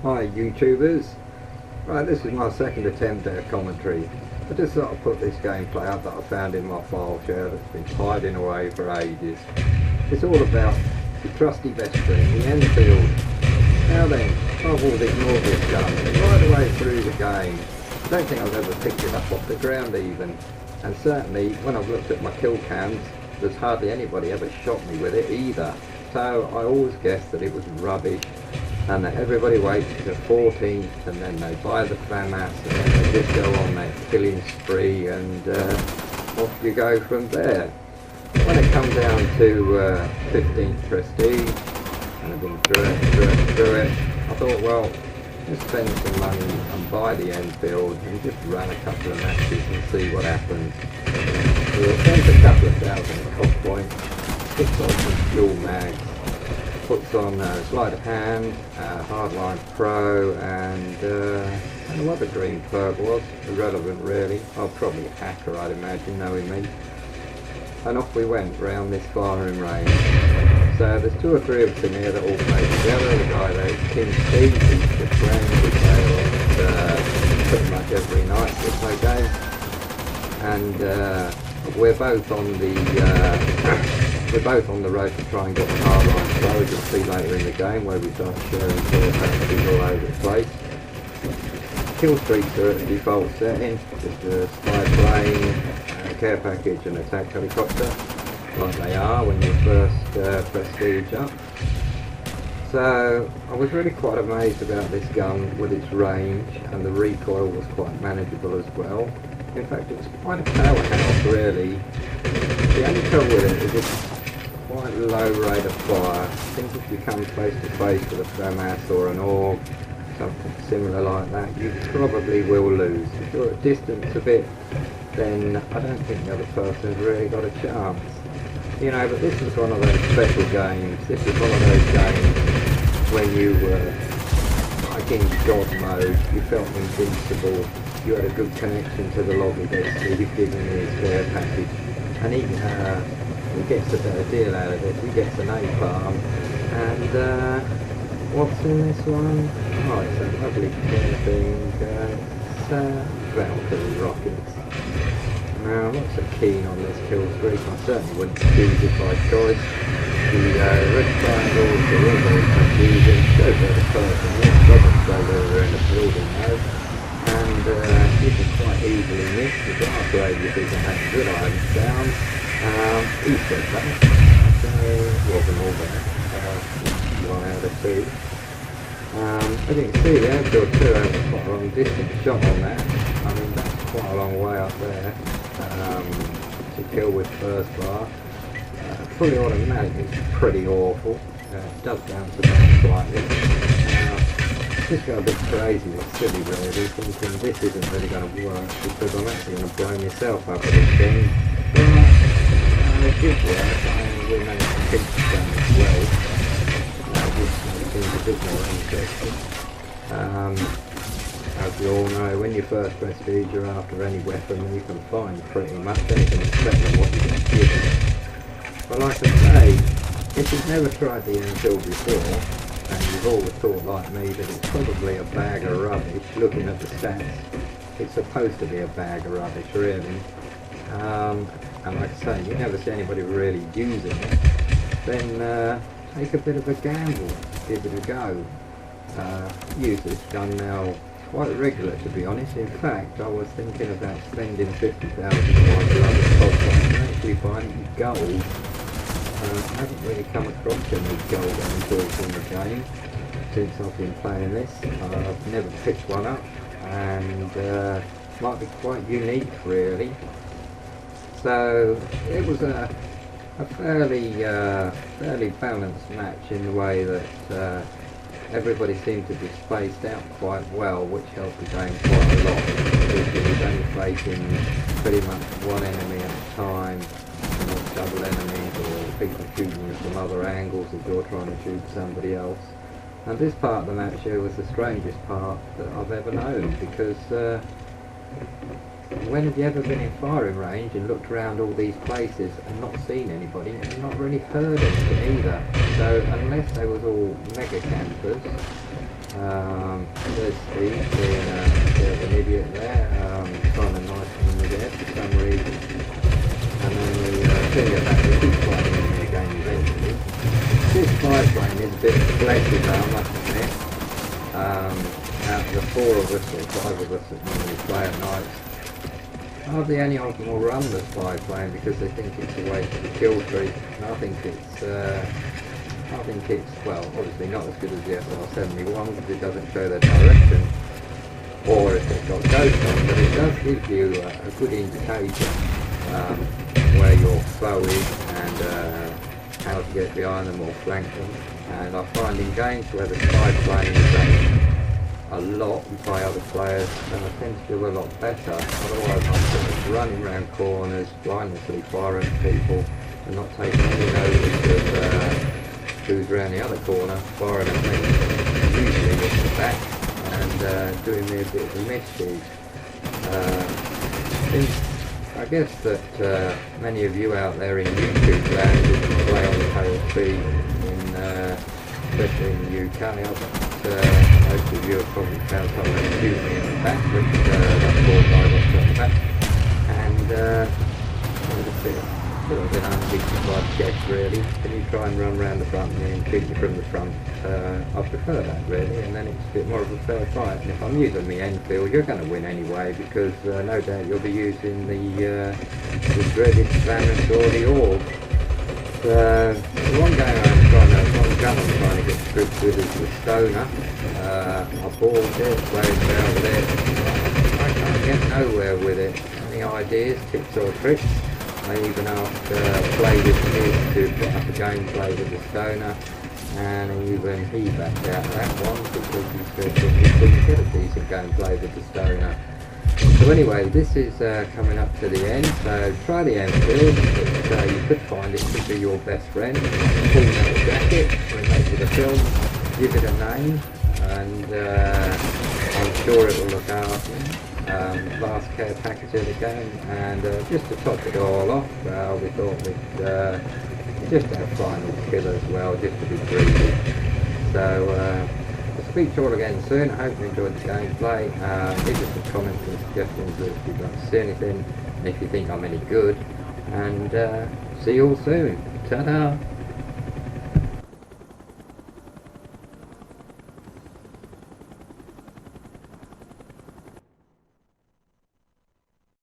Hi YouTubers. Right, this is my second attempt at a commentary. I just thought I'd put this gameplay up that I found in my file share that's been hiding away for ages. It's all about the trusty veteran, the Enfield. Now then, I've always ignored this gun right the way through the game. I don't think I've ever picked it up off the ground even. And certainly when I've looked at my kill cams, there's hardly anybody ever shot me with it either. So I always guessed that it was rubbish, and that everybody waits to the 14th and then they buy the FAMAS and then they just go on their killing spree, and off you go from there. When it comes down to 15th prestige, and I've been through it, I thought, well, just spend some money and buy the Enfield and just run a couple of matches and see what happens. We'll spend a couple of thousand cost points, sticks on some fuel mags, puts on sleight of hand, hardline pro, and I don't know what the green perk was, irrelevant really. I'll probably a hacker, I'd imagine, knowing me. And off we went round this firing range. So there's two or three of us in here that all play together. The guy there is King Steve, he's the friend, we play on pretty much every night we play games. And we're both on the road to try and get the hardline pro, as you'll see later in the game, where we start sharing care packages all over the place. Kill streaks are at the default setting, just a spy plane, care package and attack helicopter, like they are when you first prestige up. So I was really quite amazed about this gun with its range, and the recoil was quite manageable as well. In fact, it was quite a powerhouse really. The only trouble with it is it's quite a low rate of fire. I think if you come face to face with a FAMAS or an AUG, something similar like that, you probably will lose. If you're at distance a bit, then I don't think the other person's really got a chance. You know, but this was one of those special games. This was one of those games when you were like in God mode, you felt invincible, you had a good connection to the lobby desk, so you've given me his care package, and he gets a better deal out of this. He gets an napalm, and what's in this one? Oh, it's a lovely care thing. It's Valkyrie rockets. Now, I'm not so keen on this kill streak. I certainly wouldn't choose it by choice. The red triangles are all very confusing. Go for the person, it doesn't show whether they're in the building though. And you can quite easily miss. The dark radius isn't that good, I haven't found. He said that, so it wasn't all bad. 1 out of 2. As you can see, the Enfield 2 has quite a long distance shot on that. I mean, that's quite a long way up there to kill with first bar. Fully automatic is pretty awful. It does bounce about slightly. Just got a bit crazy or silly really, thinking this isn't really going to work because I'm actually going to blow myself up with this thing. But it did work. We managed to pinch it down as well. Which makes things a bit more interesting. As we all know, when you first prestige, you're after any weapon you can find pretty much anything except what you get given. But like I say, if you've never tried the Enfield before, and you've always thought like me that it's probably a bag of rubbish, looking at the stats, it's supposed to be a bag of rubbish really. And like I say, you never see anybody really using it, then take a bit of a gamble, give it a go. Use this gun now quite regular, to be honest. In fact, I was thinking about spending 50,000 on another top and actually buying gold. I haven't really come across any gold Enfields in the game since I've been playing this. I've never picked one up, and might be quite unique really. So it was a fairly balanced match in the way that everybody seemed to be spaced out quite well, which helped the game quite a lot. Because you was only facing pretty much one enemy at a time, not double enemies or people shooting you from other angles if you're trying to shoot somebody else. And this part of the match here was the strangest part that I've ever known, because when have you ever been in firing range and looked around all these places and not seen anybody and not really heard anything either? So unless they was all mega campers, There's Steve being a bit of an idiot there, trying to knife him in the head for some reason. And then we do get back to the keep fighting in the game eventually. This five plane is a bit selective now, I must admit. Out of the four of us or five of us that normally play at night, hardly any of them will run the spy plane because they think it's a waste of the kill streak. And I think it's, well, obviously not as good as the SR-71 because it doesn't show their direction, or if it's got ghost on, but it does give you a good indicator where your foe is and how to get behind them or flank them. And I find in games where the spy plane is a lot by other players, and I tend to do a lot better. Otherwise I'm sort of running around corners, blindlessly firing at people and not taking any notice of who's around the other corner, firing at me, usually with the back, and doing me a bit of a mischief. I guess that many of you out there in YouTube land who play on the KSP, especially in the UK, most of you have probably found someone shooting me in the back, which that poor guy got shot in the back, and I was a bit undignified check really. Can you try and run around the front and shoot you from the front? I prefer that really, and then it's a bit more of a fair fight. And if I'm using the Enfield, you're going to win anyway, because no doubt you'll be using the dreaded Spanish or the Orb. The one gun I'm trying to get stripped with is the Stoner. I bought it, played about with it. I can't get nowhere with it. Any ideas, tips or tricks? I even asked playwithniz to put up a gameplay with the Stoner, and even he backed out of that one because he said that he couldn't get a decent gameplay with the Stoner. So anyway, this is coming up to the end, so try the Enfield. You could find it could be your best friend. Pull out the jacket, remake it a film, give it a name, and I'm sure it will look after you. Last care package of the game, and just to top it all off, we thought we'd just have a final kill as well, just to be greedy. So I'll speak to you all again soon. I hope you enjoyed the gameplay. Leave us some comments and suggestions if you'd like to see anything, and if you think I'm any good, and see you all soon. Ta-da!